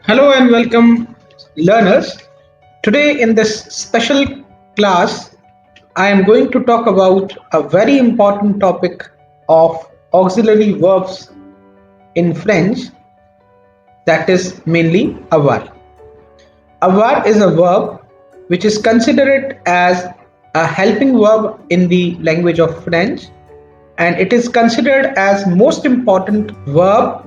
Hello and welcome, learners. Today, in this special class, I am going to talk about a very important topic of auxiliary verbs in French, that is mainly avoir. Avoir is a verb which is considered as a helping verb in the language of French, and it is considered as most important verb,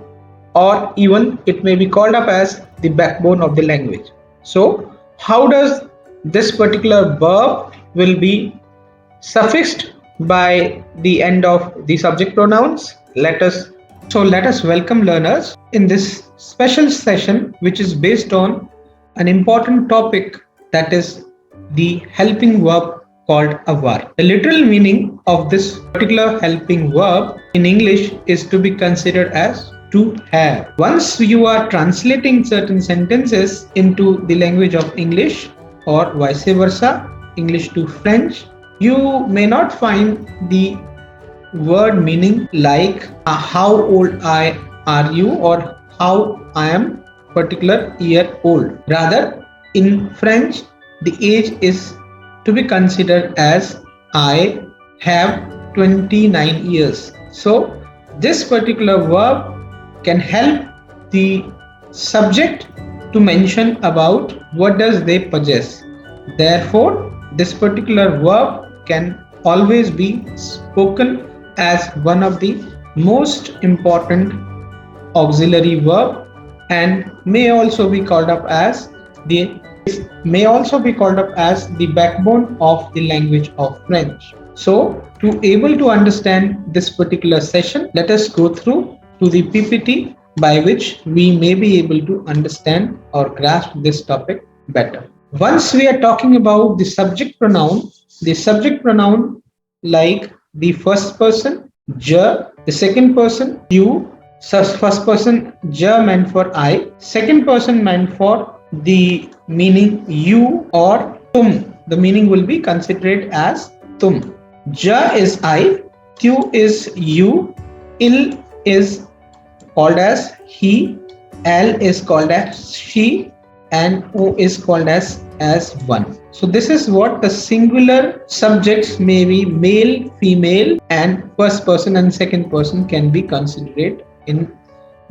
or even it may be called up as the backbone of the language. So how does this particular verb will be suffixed by the end of the subject pronouns? Let us welcome learners in this special session, which is based on an important topic, that is the helping verb called avoir. The literal meaning of this particular helping verb in English is to be considered as to have. Once you are translating certain sentences into the language of English or vice versa, English to French, you may not find the word meaning like how old I are you or how I am particular year old. Rather, in French, the age is to be considered as I have 29 years. So this particular verb can help the subject to mention about what does they possess. Therefore, this particular verb can always be spoken as one of the most important auxiliary verb, and may also be called up as the backbone of the language of French. So to able to understand this particular session, let us go through to the PPT by which we may be able to understand or grasp this topic better. Once we are talking about the subject pronoun like the first person, je, the second person, you. So first person, je meant for I, second person meant for the meaning you or tum. The meaning will be considered as tum. Je is I, tu is you, il is called as he, L is called as she, and O is called as one. So this is what the singular subjects may be male, female, and first person and second person can be considered in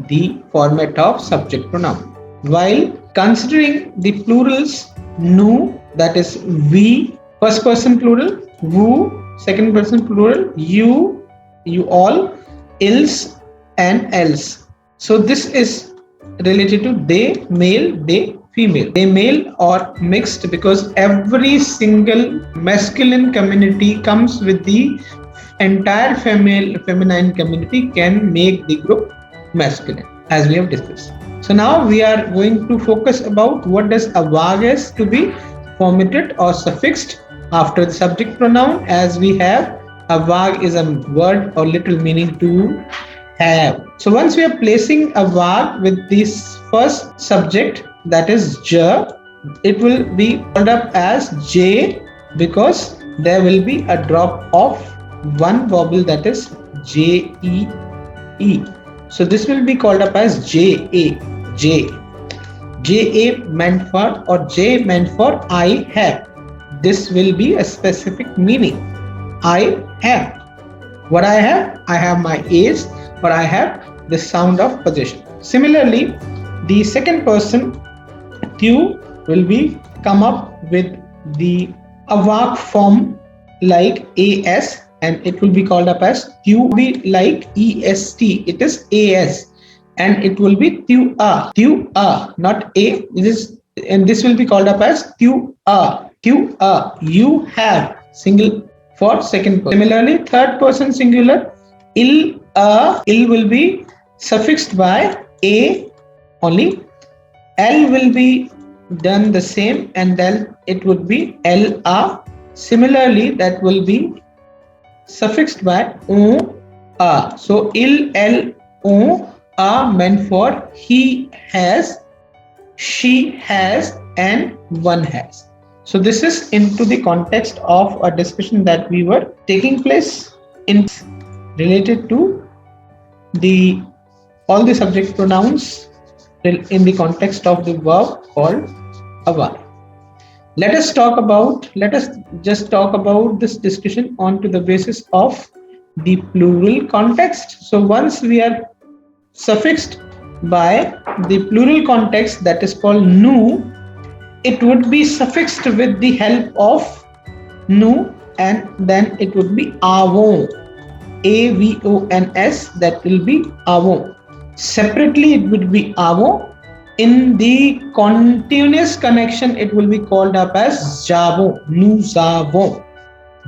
the format of subject pronoun. While considering the plurals, nu, that is we, first person plural, who, second person plural, you all, ils, and else. So this is related to they male, they female. They male or mixed because every single masculine community comes with the entire feminine community can make the group masculine, as we have discussed. So now we are going to focus about what does avoir is to be formatted or suffixed after the subject pronoun, as we have avoir is a word or literal meaning to have. So once we are placing avoir with this first subject, that is je, it will be called up as j because there will be a drop of one vowel, that is J-E-E. So this will be called up as J-A. J-A meant for or J meant for I have. This will be a specific meaning. I have. What I have? I have my A's, but I have the sound of possession. Similarly, the second person, tu, will be come up with the avoir form like as, and it will be called up as tu, be like est, it is as, and it will be tu a, not a. This will be called up as tu a, you have, single for second person. Similarly, third person singular, il will be suffixed by a only. L will be done the same, and then it would be la. Similarly, that will be suffixed by on, a. So il, l, on, a meant for he has, she has, and one has. So this is into the context of a discussion that we were taking place in related to all the subject pronouns in the context of the verb called avar. Let us just talk about this discussion on to the basis of the plural context. So once we are suffixed by the plural context, that is called nu, it would be suffixed with the help of nu, and then it would be avon, avons, that will be avon. Separately it would be avon. In the continuous connection it will be called up as javon, nous avons,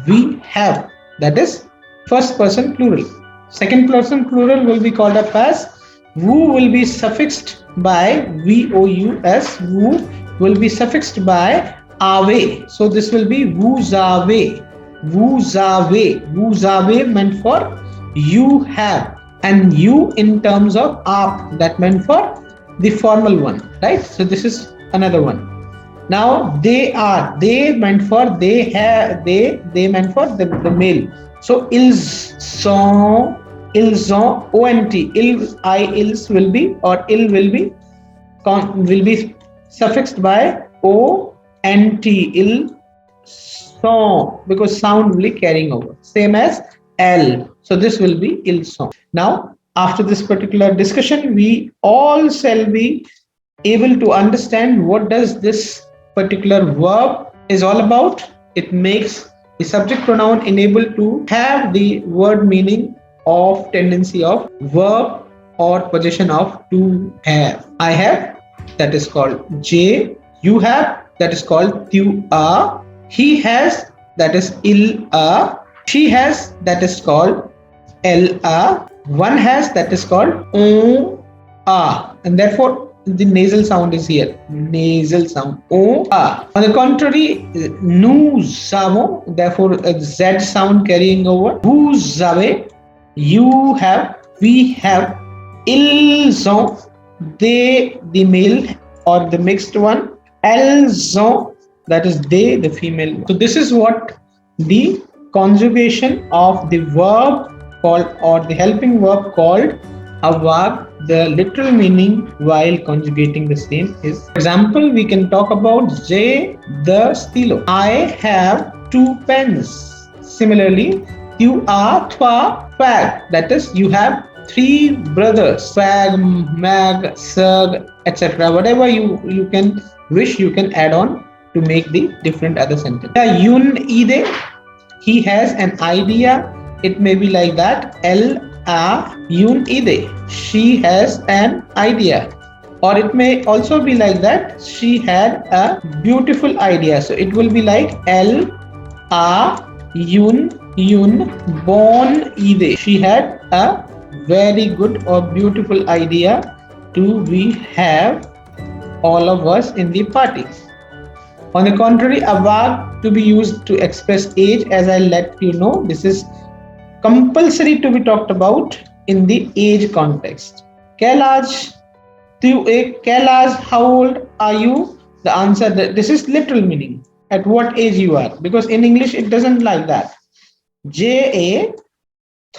we have, that is first person plural. Second person plural will be called up as vous, will be suffixed by vous, vous will be suffixed by avez, so this will be vous avez, vous avez, vous avez meant for you have, and you in terms of aap, that meant for the formal one, right? So this is another one. Now they are, they meant for they have, they meant for the male. So ils sont, ont, ils will be, or il will be suffixed by ont, il sont, because sound will be carrying over, same as l. So this will be ils sont. Now after this particular discussion, we all shall be able to understand what does this particular verb is all about. It makes the subject pronoun enable to have the word meaning of tendency of verb or possession of to have. I have, that is called J. You have, that is called tu a. He has, that is il a. She has, that is called l a. One has, that is called on a, and therefore the nasal sound is here, nasal sound on a. On the contrary, nous avons, therefore a z sound carrying over, vous avez, you have, we have, ils ont, they, the male or the mixed one, elles ont, that is they, the female one. So this is what the conjugation of the verb called, or the helping verb called avoir, the literal meaning while conjugating the same is. For example, we can talk about J the stylo. I have 2 pens. Similarly, you are trois fag, that is you have 3 brothers, fag, mag, sug, etc. Whatever you can wish, you can add on to make the different other sentence. Yun ide, he has an idea. It may be like that, yun ide, she has an idea, or it may also be like that, she had a beautiful idea. So it will be like yun bon ide, she had a very good or beautiful idea to we have all of us in the party. On the contrary, avoir to be used to express age, as I let you know, this is compulsory to be talked about in the age context. Kailash, how old are you? The answer, that this is literal meaning, at what age you are, because in English it doesn't like that. J.A.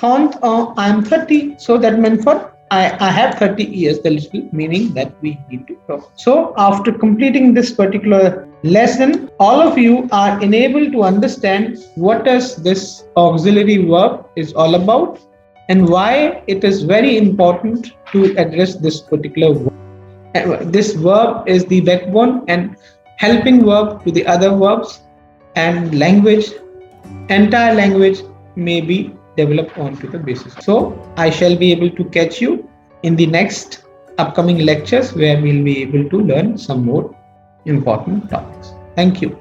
I'm 30, so that meant for I have 30 years, the literal meaning that we need to talk. So after completing this particular lesson, all of you are enabled to understand what does this auxiliary verb is all about and why it is very important to address this particular verb. This verb is the backbone and helping verb to the other verbs, and language, entire language may be developed onto the basis. So I shall be able to catch you in the next upcoming lectures where we'll be able to learn some more important topics. Thank you.